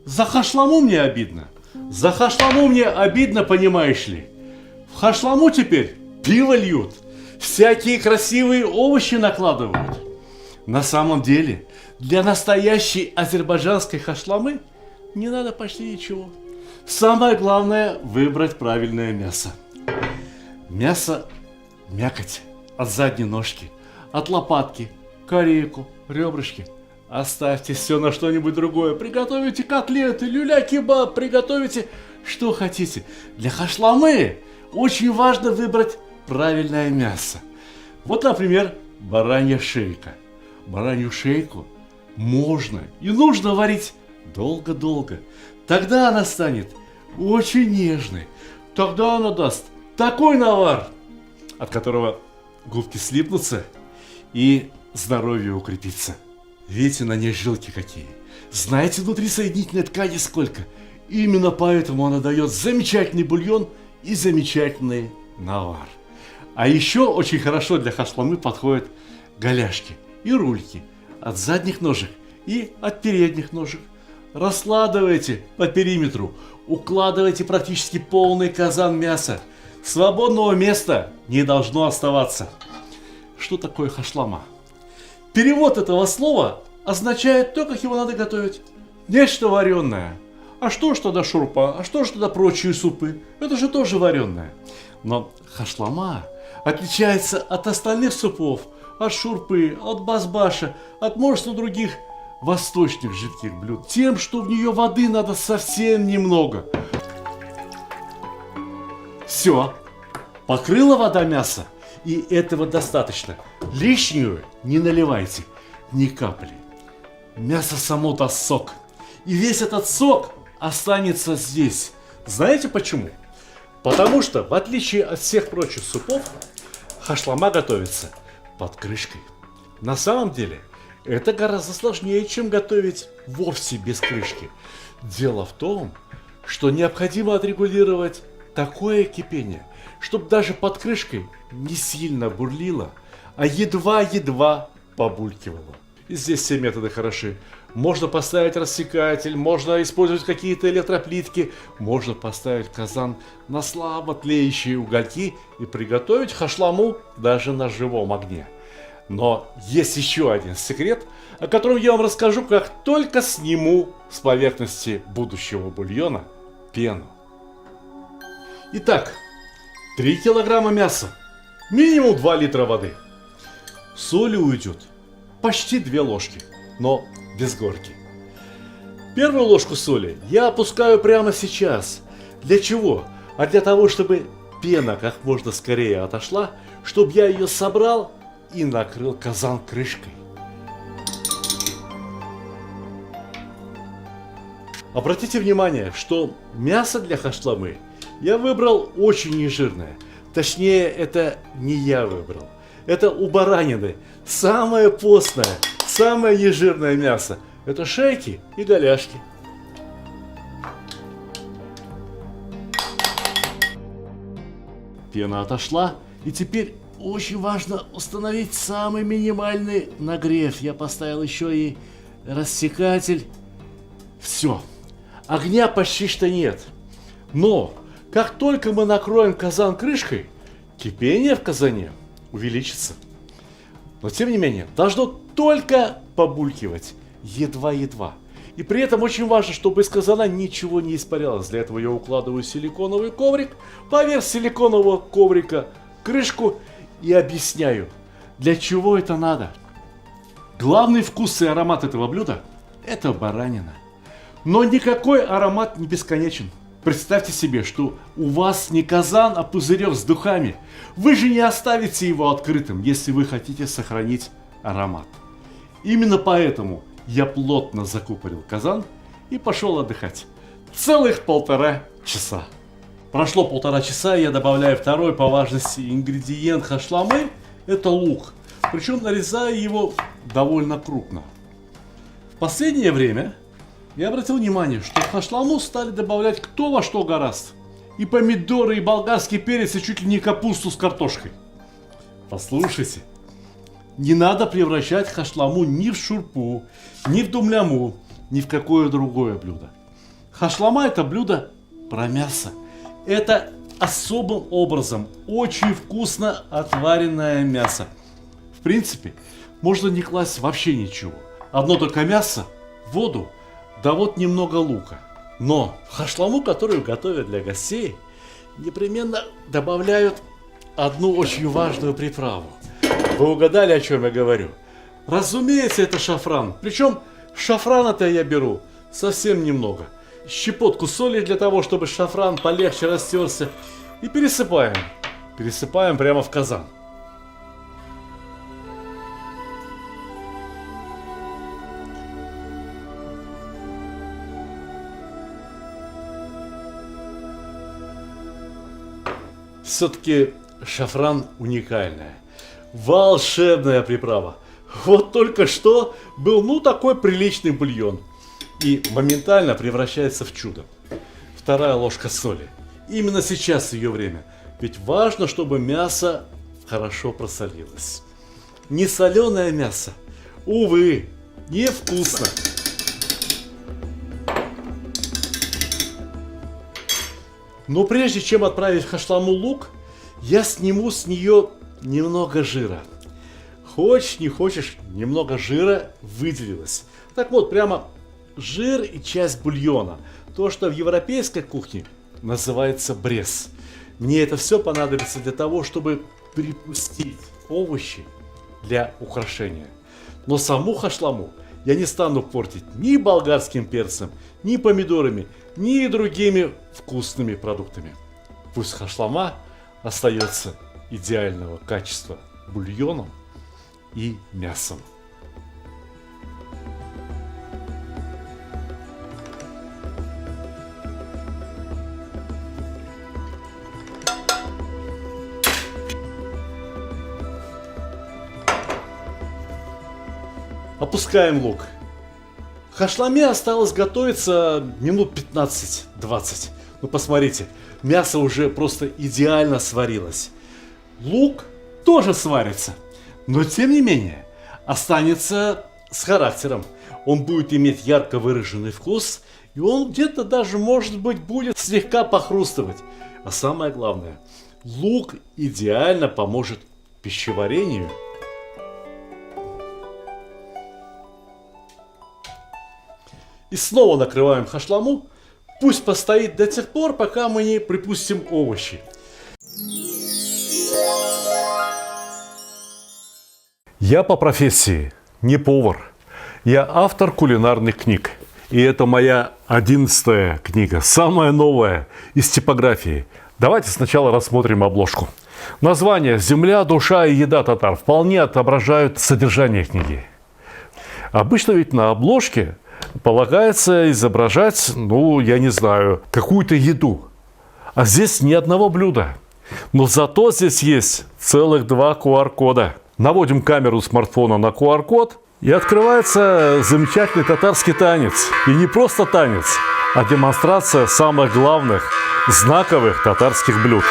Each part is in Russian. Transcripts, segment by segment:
За хашламу мне обидно. За хашламу мне обидно, понимаешь ли. В хашламу теперь пиво льют, всякие красивые овощи накладывают. На самом деле, для настоящей азербайджанской хашламы не надо почти ничего. Самое главное – выбрать правильное мясо. Мясо – мякоть от задней ножки, от лопатки, корейку, ребрышки. Оставьте все на что-нибудь другое. Приготовите котлеты, люля-кебаб, приготовите что хотите. Для хашламы очень важно выбрать правильное мясо. Вот, например, баранья шейка. Баранью шейку можно и нужно варить долго-долго. Тогда она станет очень нежной. Тогда она даст такой навар, от которого губки слипнутся и здоровье укрепится. Видите, на ней жилки какие. Знаете, внутри соединительной ткани сколько. Именно поэтому она дает замечательный бульон и замечательный навар. А еще очень хорошо для хашламы подходят голяшки и рульки от задних ножек и от передних ножек. Раскладывайте по периметру, укладывайте практически полный казан мяса. Свободного места не должно оставаться. Что такое хашлама? Перевод этого слова означает то, как его надо готовить. Нечто вареное. А что ж тогда шурпа? А что ж тогда прочие супы? Это же тоже вареное. Но хашлама отличается от остальных супов, от шурпы, от базбаша, от множества других восточных жидких блюд тем, что в нее воды надо совсем немного. Все, покрыла вода мясо, и этого достаточно. Лишнюю не наливайте, ни капли. Мясо само даст сок, и весь этот сок останется здесь. Знаете почему? Потому что, в отличие от всех прочих супов, хашлама готовится под крышкой. На самом деле, это гораздо сложнее, чем готовить вовсе без крышки. Дело в том, что необходимо отрегулировать такое кипение, чтобы даже под крышкой не сильно бурлило, а едва-едва побулькивало. И здесь все методы хороши. Можно поставить рассекатель, можно использовать какие-то электроплитки, можно поставить казан на слабо тлеющие угольки и приготовить хашламу даже на живом огне. Но есть еще один секрет, о котором я вам расскажу, как только сниму с поверхности будущего бульона пену. Итак, 3 килограмма мяса, минимум 2 литра воды. Соли уйдет почти 2 ложки, но без горки. Первую ложку соли я опускаю прямо сейчас. Для чего? А для того, чтобы пена как можно скорее отошла, чтобы я ее собрал и накрыл казан крышкой. Обратите внимание, что мясо для хашламы я выбрал очень нежирное. Точнее, это не я выбрал. Это у баранины самое постное, самое нежирное мясо. Это шейки и голяшки. Пена отошла, и теперь очень важно установить самый минимальный нагрев. Я поставил еще и рассекатель. Все. Огня почти что нет. Но как только мы накроем казан крышкой, кипение в казане увеличится. Но тем не менее, должно только побулькивать. Едва-едва. И при этом очень важно, чтобы из казана ничего не испарялось. Для этого я укладываю силиконовый коврик, поверх силиконового коврика крышку и объясняю, для чего это надо. Главный вкус и аромат этого блюда – это баранина. Но никакой аромат не бесконечен. Представьте себе, что у вас не казан, а пузырек с духами. Вы же не оставите его открытым, если вы хотите сохранить аромат. Именно поэтому я плотно закупорил казан и пошел отдыхать. Целых 1,5 часа. Прошло 1,5 часа, и я добавляю второй по важности ингредиент хашламы – это лук. Причем нарезаю его довольно крупно. В последнее время я обратил внимание, что в хашламу стали добавлять кто во что гораст. И помидоры, и болгарский перец, и чуть ли не капусту с картошкой. Послушайте, Не надо превращать хашламу ни в шурпу, ни в думляму, ни в какое другое блюдо. Хашлама – это блюдо про мясо. Это особым образом очень вкусно отваренное мясо. В принципе, можно не класть вообще ничего. Одно только мясо, воду, да вот немного лука. Но в хашламу, которую готовят для гостей, непременно добавляют одну очень важную приправу. Вы угадали, о чем я говорю? Разумеется, это шафран. Причем шафрана-то я беру совсем немного. Щепотку соли для того, чтобы шафран полегче растерся. И пересыпаем. Пересыпаем прямо в казан. Все-таки шафран уникальная, волшебная приправа. Вот только что был такой приличный бульон. И моментально превращается в чудо. 2 ложка соли. Именно сейчас ее время. Ведь важно, чтобы мясо хорошо просолилось. Несоленое мясо, увы, невкусно. Но прежде чем отправить в хашламу лук, я сниму с нее немного жира. Хочешь, не хочешь, немного жира выделилось. Так вот, прямо жир и часть бульона. То, что в европейской кухне называется брес. Мне это все понадобится для того, чтобы припустить овощи для украшения. Но саму хашламу я не стану портить ни болгарским перцем, ни помидорами, ни другими вкусными продуктами. Пусть хашлама остается идеального качества бульоном и мясом. Опускаем лук. Хашламе осталось готовиться минут 15-20. Ну посмотрите, мясо уже просто идеально сварилось. Лук тоже сварится, но тем не менее останется с характером. Он будет иметь ярко выраженный вкус, и он где-то даже, может быть, будет слегка похрустывать. А самое главное, лук идеально поможет пищеварению. И снова накрываем хашламу. Пусть постоит до тех пор, пока мы не припустим овощи. Я по профессии не повар. Я автор кулинарных книг. И это моя 11-я книга, самая новая из типографии. Давайте сначала рассмотрим обложку. Название «Земля, душа и еда татар» вполне отображают содержание книги. Обычно ведь на обложке полагается изображать, я не знаю, какую-то еду. А здесь ни одного блюда. Но зато здесь есть целых 2 QR-кода. Наводим камеру смартфона на QR-код, и открывается замечательный татарский танец. И не просто танец, а демонстрация самых главных, знаковых татарских блюд.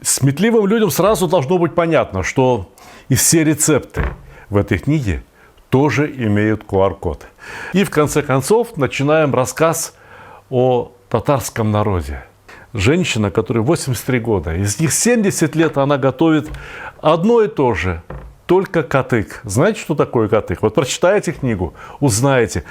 Сметливым людям сразу должно быть понятно, что и все рецепты в этой книге тоже имеют QR-код. И в конце концов начинаем рассказ о татарском народе. Женщина, которой 83 года, из них 70 лет она готовит одно и то же, только катык. Знаете, что такое катык? Вот прочитайте книгу, узнаете.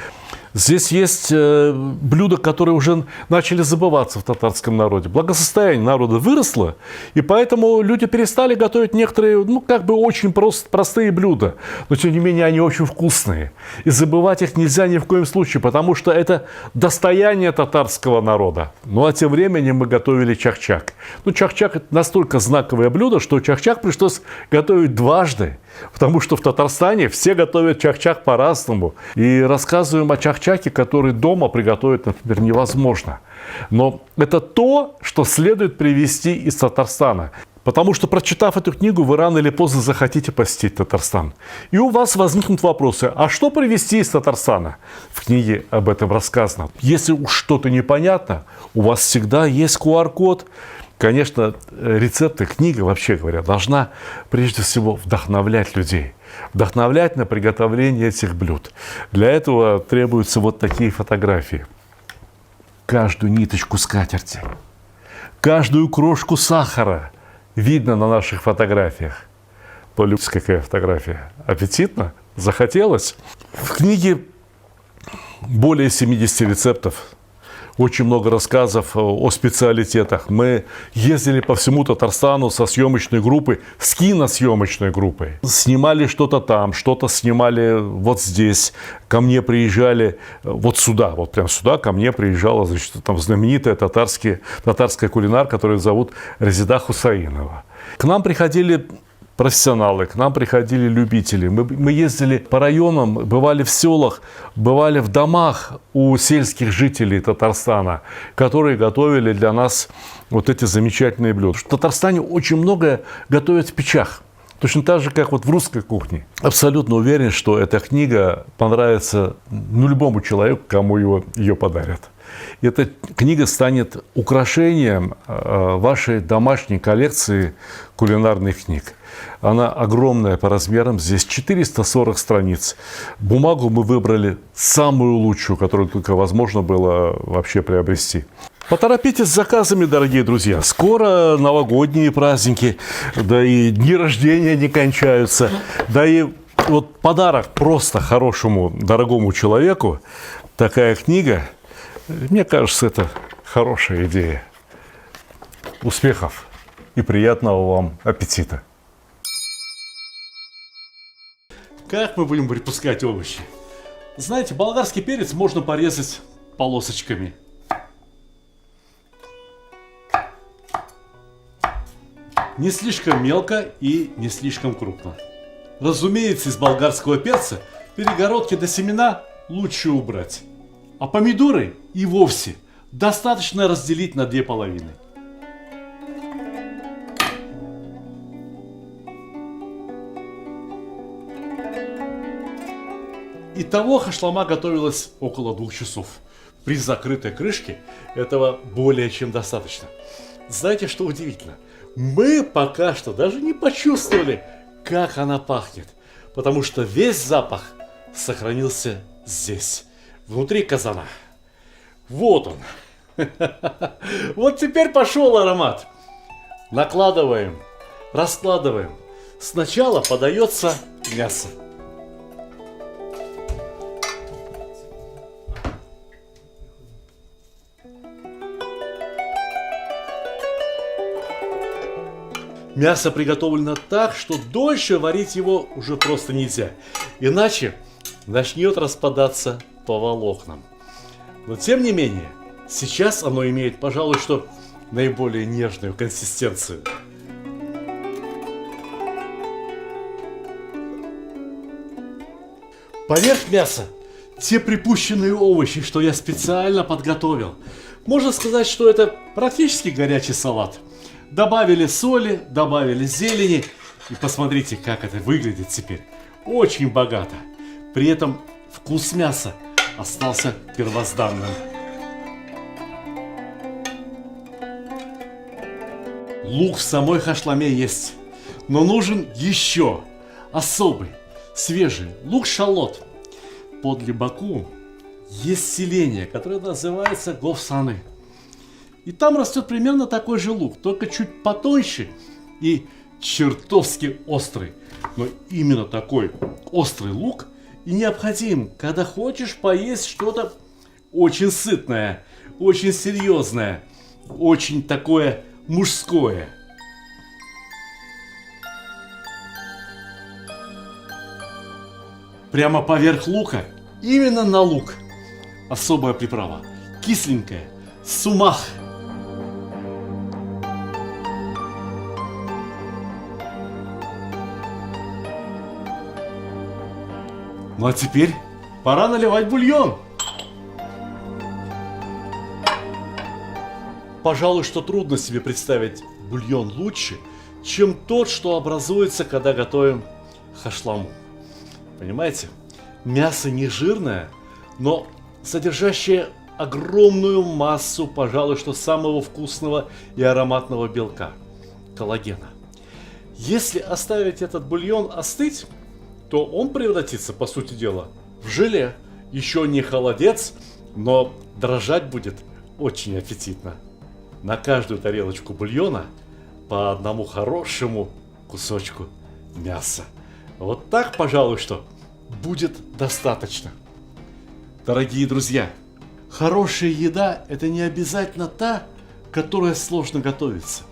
Здесь есть блюда, которые уже начали забываться в татарском народе. Благосостояние народа выросло, и поэтому люди перестали готовить некоторые, очень простые блюда. Но, тем не менее, они очень вкусные. И забывать их нельзя ни в коем случае, потому что это достояние татарского народа. А тем временем мы готовили чахчак. Чахчак – это настолько знаковое блюдо, что чахчак пришлось готовить дважды. Потому что в Татарстане все готовят чахчак по-разному. И рассказываем о чахчаке, который дома приготовить, например, невозможно. Но это то, что следует привезти из Татарстана. Потому что, прочитав эту книгу, вы рано или поздно захотите посетить Татарстан. И у вас возникнут вопросы, а что привезти из Татарстана? В книге об этом рассказано. Если уж что-то непонятно, у вас всегда есть QR-код. Конечно, рецепты, книга, вообще говоря, должна прежде всего вдохновлять людей. Вдохновлять на приготовление этих блюд. Для этого требуются вот такие фотографии. Каждую ниточку скатерти, каждую крошку сахара видно на наших фотографиях. Полюбите, какая фотография. Аппетитно? Захотелось? В книге более 70 рецептов. Очень много рассказов о специалитетах. Мы ездили по всему Татарстану со съемочной группой, с киносъемочной группой. Снимали что-то там, что-то снимали вот здесь. Ко мне приезжали вот сюда, вот прям сюда ко мне приезжала, значит, там знаменитая татарская кулинар, которую зовут Резида Хусаинова. К нам приходили профессионалы, к нам приходили любители. Мы ездили по районам, бывали в селах, бывали в домах у сельских жителей Татарстана, которые готовили для нас вот эти замечательные блюда. В Татарстане очень многое готовят в печах. Точно так же, как вот в русской кухне. Абсолютно уверен, что эта книга понравится любому человеку, кому ее подарят. И эта книга станет украшением вашей домашней коллекции кулинарных книг. Она огромная по размерам, здесь 440 страниц. Бумагу мы выбрали самую лучшую, которую только возможно было вообще приобрести. Поторопитесь с заказами, дорогие друзья. Скоро новогодние праздники, да и дни рождения не кончаются. Да и вот подарок просто хорошему, дорогому человеку, такая книга, мне кажется, это хорошая идея. Успехов и приятного вам аппетита. Как мы будем припускать овощи? Знаете, болгарский перец можно порезать полосочками. Не слишком мелко и не слишком крупно. Разумеется, из болгарского перца перегородки до семена лучше убрать. А помидоры и вовсе достаточно разделить на две половины. Итого хашлама готовилась около 2 часов. При закрытой крышке этого более чем достаточно. Знаете, что удивительно? Мы пока что даже не почувствовали, как она пахнет. Потому что весь запах сохранился здесь, внутри казана. Вот он. Вот теперь пошел аромат. Накладываем, раскладываем. Сначала подается мясо. Мясо приготовлено так, что дольше варить его уже просто нельзя. Иначе начнет распадаться по волокнам. Но тем не менее, сейчас оно имеет, пожалуй, что наиболее нежную консистенцию. Поверх мяса те припущенные овощи, что я специально подготовил. Можно сказать, что это практически горячий салат. Добавили соли, добавили зелени. И посмотрите, как это выглядит теперь. Очень богато. При этом вкус мяса остался первозданным. Лук в самой хашламе есть. Но нужен еще особый, свежий лук-шалот. Подле Баку есть селение, которое называется Говсаны. И там растет примерно такой же лук, только чуть потоньше и чертовски острый. Но именно такой острый лук и необходим, когда хочешь поесть что-то очень сытное, очень серьезное, очень такое мужское. Прямо поверх лука, именно на лук, особая приправа, кисленькая, сумах. Ну а теперь пора наливать бульон. Пожалуй, что трудно себе представить бульон лучше, чем тот, что образуется, когда готовим хашламу. Понимаете? Мясо не жирное, но содержащее огромную массу, пожалуй, что самого вкусного и ароматного белка – коллагена. Если оставить этот бульон остыть, то он превратится, по сути дела, в желе. Еще не холодец, но дрожать будет очень аппетитно. На каждую тарелочку бульона по одному хорошему кусочку мяса. Вот так, пожалуй, что будет достаточно. Дорогие друзья, хорошая еда – это не обязательно та, которая сложно готовится.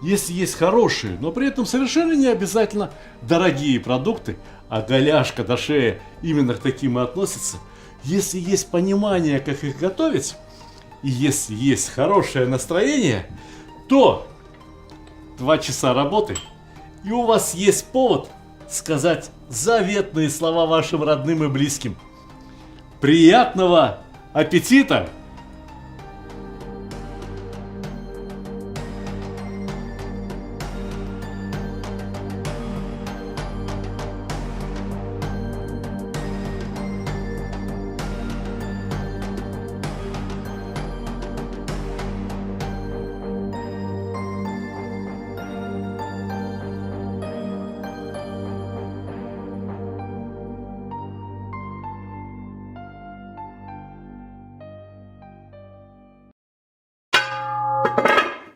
Если есть хорошие, но при этом совершенно не обязательно дорогие продукты, а голяшка до шеи именно к таким и относится, если есть понимание, как их готовить, и если есть хорошее настроение, то 2 часа работы, и у вас есть повод сказать заветные слова вашим родным и близким. Приятного аппетита!